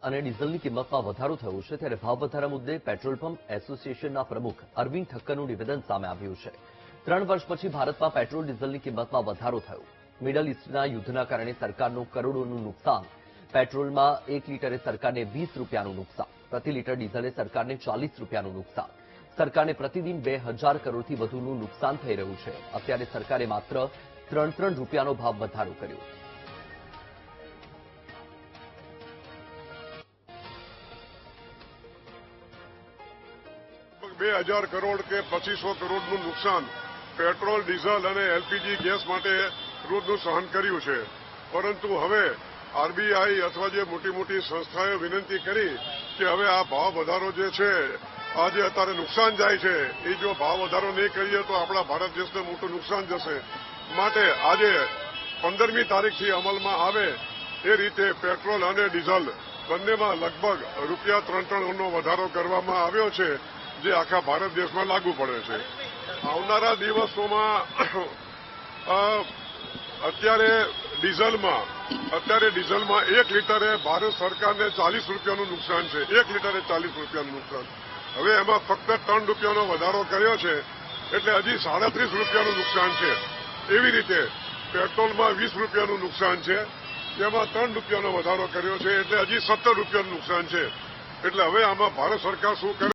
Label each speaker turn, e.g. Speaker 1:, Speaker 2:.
Speaker 1: અને ડીઝલની કિંમતમાં વધારો થયો છે, ત્યારે ભાવ વધારા મુદ્દે પેટ્રોલ પંપ એસોસિએશનના પ્રમુખ અરવિંદ ઠક્કરનું નિવેદન સામે આવ્યું છે. 3 વર્ષ પછી ભારતમાં પેટ્રોલ ડીઝલની કિંમતમાં વધારો થયો. મિડલ ઇસ્ટના યુદ્ધના કારણે સરકારનું કરોડોનું નુકસાન. પેટ્રોલમાં 1 લીટરે સરકારને 20 રૂપિયાનું નુકસાન. પ્રતિ લીટર ડીઝલે સરકારને 40 રૂપિયાનું નુકસાન. સરકારને પ્રતિદિન 2000 કરોડથી વધુનું નુકસાન થઈ રહ્યું છે. અત્યારે સરકારે માત્ર 3 રૂપિયાનો ભાવ વધારો કર્યો.
Speaker 2: ₹2000 કરોડ કે 2500 કરોડનું નુકસાન પેટ્રોલ, ડીઝલ અને એલપીજી ગેસ માટે રોજનું સહન કર્યું છે. પરંતુ હવે આરબીઆઈ અથવા જે મોટી મોટી સંસ્થાઓએ વિનંતી કરી કે હવે આ ભાવ વધારો જે છે, આજે અત્યારે નુકસાન જાય છે, એ જો ભાવ વધારો નહીં કરીએ તો આપણા ભારત દેશને મોટું નુકસાન જશે. માટે આજે 15મી તારીખથી અમલમાં આવે એ રીતે પેટ્રોલ અને ડીઝલ બંનેમાં લગભગ ₹3 નો વધારો કરવામાં આવ્યો છે, જે આખા ભારત દેશમાં લાગુ પડે છે. આવનારા દિવસોમાં અત્યારે ડીઝલમાં 1 લીટરે ભારત સરકારને 40 રૂપિયાનું નુકસાન છે. 1 લીટરે 40 રૂપિયાનું નુકસાન. હવે એમાં ફક્ત 3 રૂપિયાનો વધારો કર્યો છે, એટલે હજી 37 રૂપિયાનું નુકસાન છે. એવી રીતે પેટ્રોલમાં 20 રૂપિયાનું નુકસાન છે, જેમાં 3 રૂપિયાનો વધારો કર્યો છે, એટલે હજી 17 રૂપિયાનું નુકસાન છે. એટલે હવે આમાં ભારત સરકાર શું કરે